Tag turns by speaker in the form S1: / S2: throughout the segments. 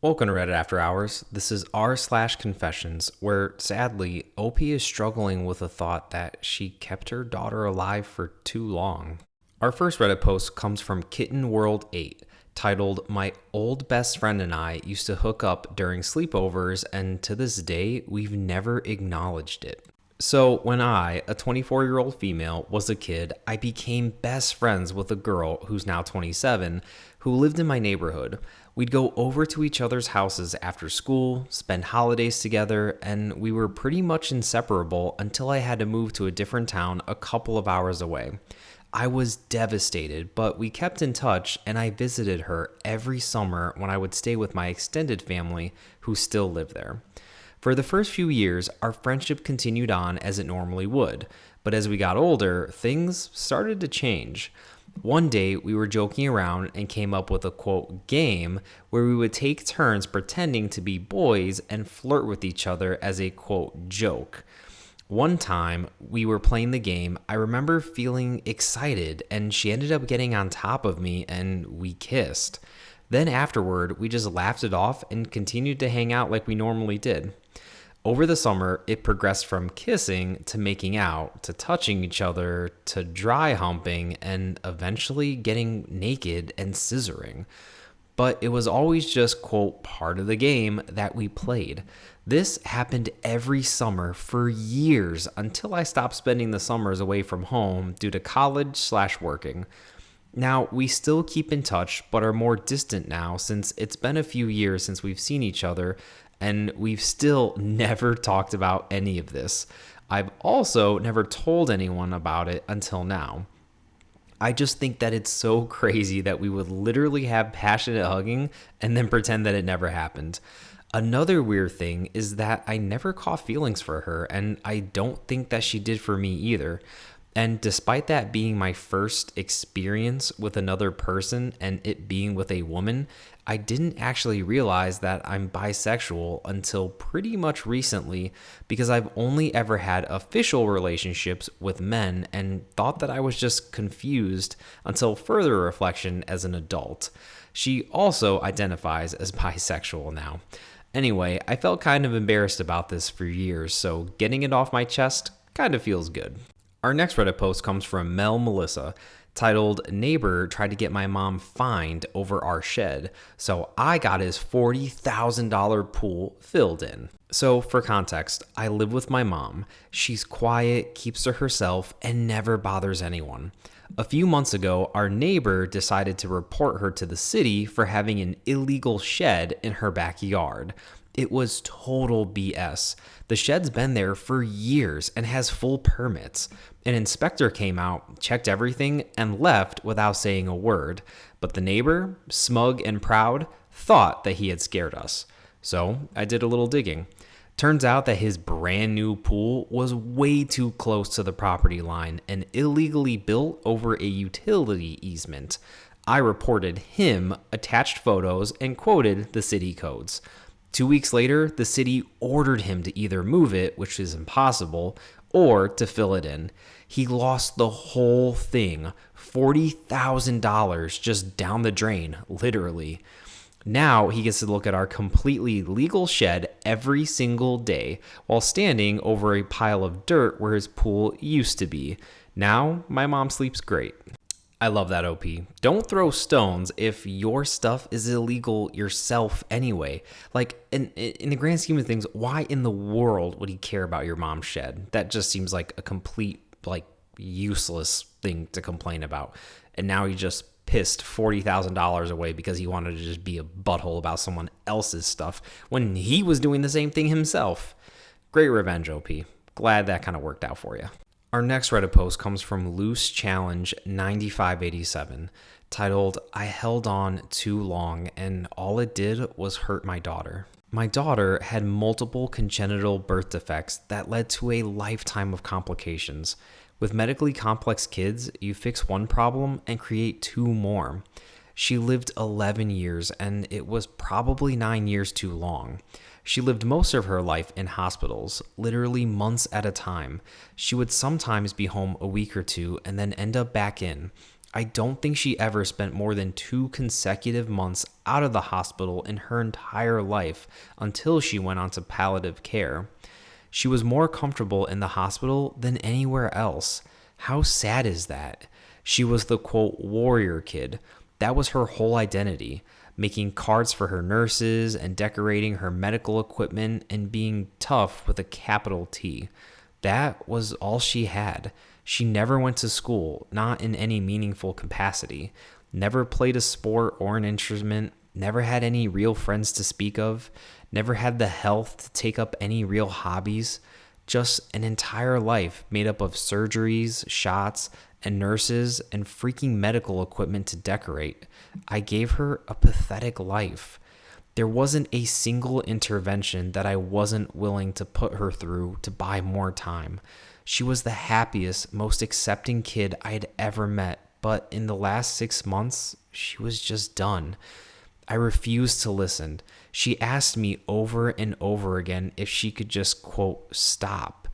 S1: Welcome to Reddit After Hours. This is r/confessions, where sadly, OP is struggling with the thought that she kept her daughter alive for too long. Our first Reddit post comes from Kitten World 8, titled, "My old best friend and I used to hook up during sleepovers, and to this day, we've never acknowledged it." So, when I, a 24-year-old female, was a kid, I became best friends with a girl who's now 27, who lived in my neighborhood. We'd go over to each other's houses after school, spend holidays together, and we were pretty much inseparable until I had to move to a different town a couple of hours away. I was devastated, but we kept in touch, and I visited her every summer when I would stay with my extended family who still lived there. For the first few years, our friendship continued on as it normally would, but as we got older, things started to change. One day, we were joking around and came up with a quote game where we would take turns pretending to be boys and flirt with each other as a quote joke. One time we were playing the game, I remember feeling excited and she ended up getting on top of me and we kissed. Then afterward, we just laughed it off and continued to hang out like we normally did. Over the summer, it progressed from kissing to making out to touching each other to dry humping and eventually getting naked and scissoring. But it was always just, quote, part of the game that we played. This happened every summer for years until I stopped spending the summers away from home due to college/working. Now, we still keep in touch, but are more distant now since it's been a few years since we've seen each other, and we've still never talked about any of this. I've also never told anyone about it until now. I just think that it's so crazy that we would literally have passionate hugging and then pretend that it never happened. Another weird thing is that I never caught feelings for her, and I don't think that she did for me either. And despite that being my first experience with another person and it being with a woman, I didn't actually realize that I'm bisexual until pretty much recently because I've only ever had official relationships with men and thought that I was just confused until further reflection as an adult. She also identifies as bisexual now. Anyway, I felt kind of embarrassed about this for years, so getting it off my chest kind of feels good. Our next Reddit post comes from Mel Melissa, titled, "Neighbor tried to get my mom fined over our shed, so I got his $40,000 pool filled in." So for context, I live with my mom. She's quiet, keeps to herself, and never bothers anyone. A few months ago, our neighbor decided to report her to the city for having an illegal shed in her backyard. It was total BS. The shed's been there for years and has full permits. An inspector came out, checked everything, and left without saying a word. But the neighbor, smug and proud, thought that he had scared us. So I did a little digging. Turns out that his brand new pool was way too close to the property line and illegally built over a utility easement. I reported him, attached photos, and quoted the city codes. 2 weeks later, the city ordered him to either move it, which is impossible, or to fill it in. He lost the whole thing, $40,000 just down the drain, literally. Now he gets to look at our completely legal shed every single day while standing over a pile of dirt where his pool used to be. Now my mom sleeps great. I love that, OP. Don't throw stones if your stuff is illegal yourself anyway. Like, in the grand scheme of things, why in the world would he care about your mom's shed? That just seems like a complete, useless thing to complain about. And now he just pissed $40,000 away because he wanted to just be a butthole about someone else's stuff when he was doing the same thing himself. Great revenge, OP. Glad that kind of worked out for you. Our next Reddit post comes from Loose Challenge 9587, titled, "I held on too long and all it did was hurt my daughter." My daughter had multiple congenital birth defects that led to a lifetime of complications. With medically complex kids, you fix one problem and create two more. She lived 11 years, and it was probably 9 years too long. She lived most of her life in hospitals, literally months at a time. She would sometimes be home a week or two and then end up back in. I don't think she ever spent more than 2 consecutive months out of the hospital in her entire life until she went on to palliative care. She was more comfortable in the hospital than anywhere else. How sad is that? She was the quote warrior kid. That was her whole identity, making cards for her nurses and decorating her medical equipment and being tough with a capital T. That was all she had. She never went to school, not in any meaningful capacity, never played a sport or an instrument, never had any real friends to speak of, never had the health to take up any real hobbies. Just an entire life made up of surgeries, shots, and nurses and freaking medical equipment to decorate. I gave her a pathetic life. There wasn't a single intervention that I wasn't willing to put her through to buy more time. She was the happiest, most accepting kid I had ever met, but in the last 6 months, she was just done. I refused to listen. She asked me over and over again if she could just, quote, stop.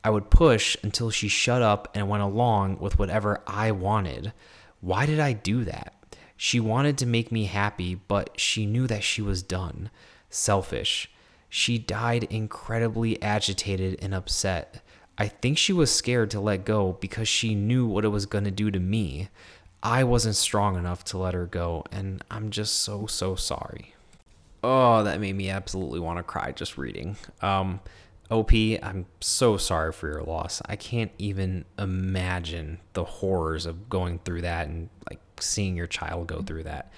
S1: I would push until she shut up and went along with whatever I wanted. Why did I do that? She wanted to make me happy, but she knew that she was done. Selfish. She died incredibly agitated and upset. I think she was scared to let go because she knew what it was going to do to me. I wasn't strong enough to let her go, and I'm just so sorry. Oh, that made me absolutely want to cry just reading. OP, I'm so sorry for your loss. I can't even imagine the horrors of going through that and like seeing your child go through that.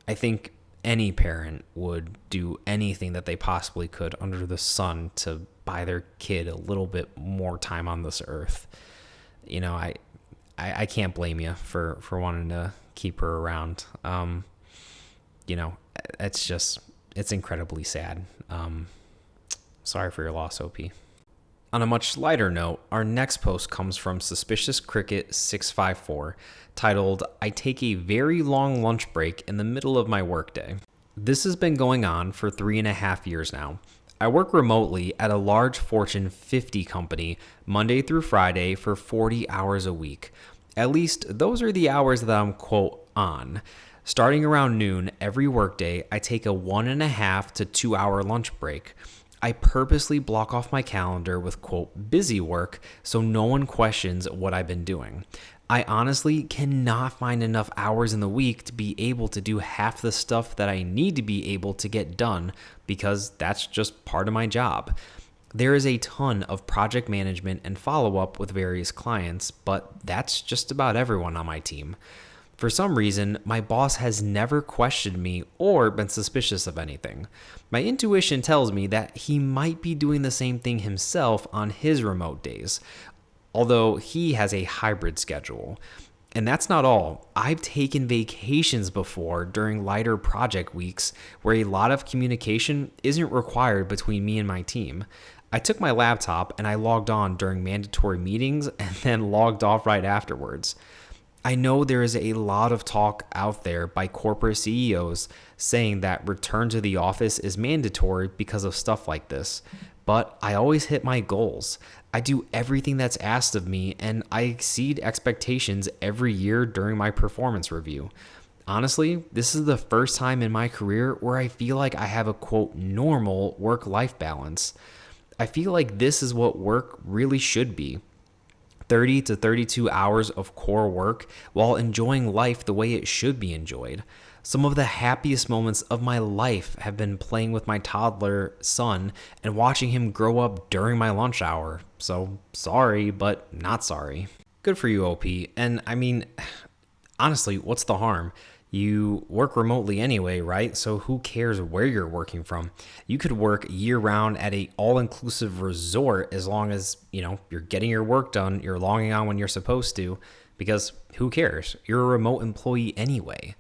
S1: I think any parent would do anything that they possibly could under the sun to buy their kid a little bit more time on this earth. You know, I can't blame you for wanting to keep her around. You know, it's incredibly sad. Sorry for your loss, OP. On a much lighter note, our next post comes from Suspicious Cricket 654, titled, I take a very long lunch break in the middle of my workday. This has been going on for 3.5 years now. I work remotely at a large Fortune 50 company Monday through Friday for 40 hours a week. At least those are the hours that I'm, quote, on. Starting around noon every workday, I take a 1.5 to 2 hour lunch break. I purposely block off my calendar with, quote, busy work so no one questions what I've been doing. I honestly cannot find enough hours in the week to be able to do half the stuff that I need to be able to get done because that's just part of my job. There is a ton of project management and follow-up with various clients, but that's just about everyone on my team. For some reason, my boss has never questioned me or been suspicious of anything. My intuition tells me that he might be doing the same thing himself on his remote days, although he has a hybrid schedule. And that's not all. I've taken vacations before during lighter project weeks where a lot of communication isn't required between me and my team. I took my laptop and I logged on during mandatory meetings and then logged off right afterwards. I know there is a lot of talk out there by corporate CEOs saying that return to the office is mandatory because of stuff like this, but I always hit my goals. I do everything that's asked of me, and I exceed expectations every year during my performance review. Honestly, this is the first time in my career where I feel like I have a, quote, normal work-life balance. I feel like this is what work really should be. 30 to 32 hours of core work while enjoying life the way it should be enjoyed. Some of the happiest moments of my life have been playing with my toddler son and watching him grow up during my lunch hour. So sorry, but not sorry. Good for you, OP. And I mean, honestly, what's the harm? You work remotely anyway, right? So who cares where you're working from? You could work year-round at a all-inclusive resort as long as, you're getting your work done, you're logging on when you're supposed to, because who cares? You're a remote employee anyway.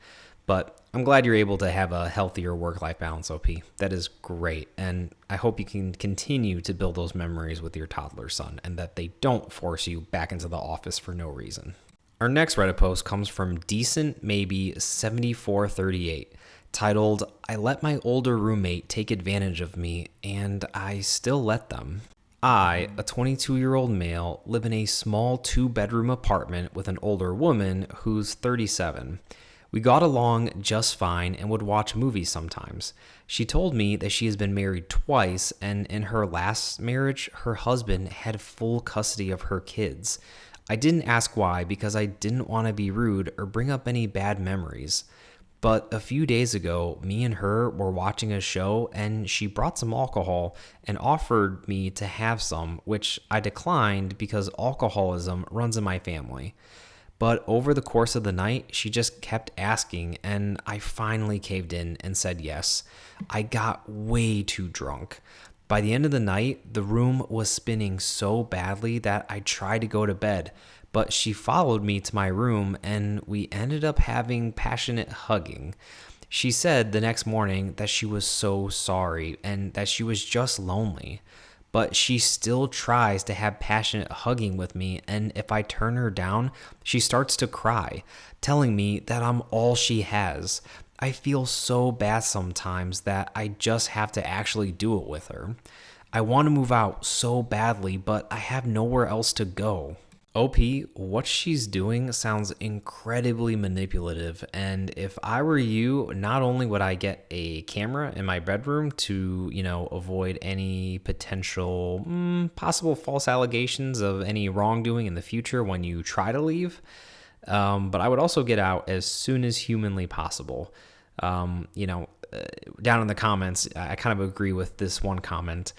S1: But I'm glad you're able to have a healthier work-life balance, OP. That is great, and I hope you can continue to build those memories with your toddler son and that they don't force you back into the office for no reason. Our next Reddit post comes from Decent Maybe 7438, titled, I let my older roommate take advantage of me, and I still let them. I, a 22-year-old male, live in a small 2-bedroom apartment with an older woman who's 37. We got along just fine and would watch movies sometimes. She told me that she has been married twice, and in her last marriage, her husband had full custody of her kids. I didn't ask why because I didn't want to be rude or bring up any bad memories. But a few days ago, me and her were watching a show and she brought some alcohol and offered me to have some, which I declined because alcoholism runs in my family. But over the course of the night, she just kept asking, and I finally caved in and said yes. I got way too drunk. By the end of the night, the room was spinning so badly that I tried to go to bed, but she followed me to my room and we ended up having passionate hugging. She said the next morning that she was so sorry and that she was just lonely. But she still tries to have passionate hugging with me, and if I turn her down, she starts to cry, telling me that I'm all she has. I feel so bad sometimes that I just have to actually do it with her. I want to move out so badly, but I have nowhere else to go. OP, what she's doing sounds incredibly manipulative, and if I were you, not only would I get a camera in my bedroom to, avoid any potential possible false allegations of any wrongdoing in the future when you try to leave, but I would also get out as soon as humanly possible. Down in the comments, I kind of agree with this one comment.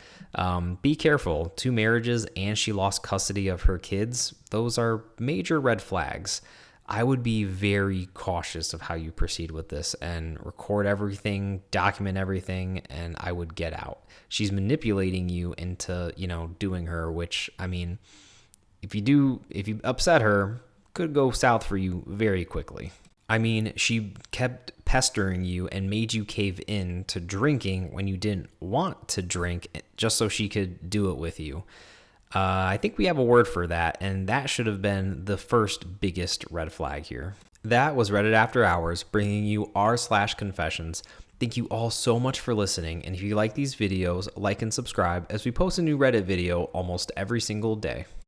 S1: Be careful. 2 marriages and she lost custody of her kids. Those are major red flags. I would be very cautious of how you proceed with this and record everything, document everything, and I would get out. She's manipulating you into, doing her, which, I mean, if you upset her, could go south for you very quickly. I mean, she kept pestering you and made you cave in to drinking when you didn't want to drink just so she could do it with you. I think we have a word for that, and that should have been the first biggest red flag here. That was Reddit After Hours, bringing you r/confessions. Thank you all so much for listening, and if you like these videos, like and subscribe as we post a new Reddit video almost every single day.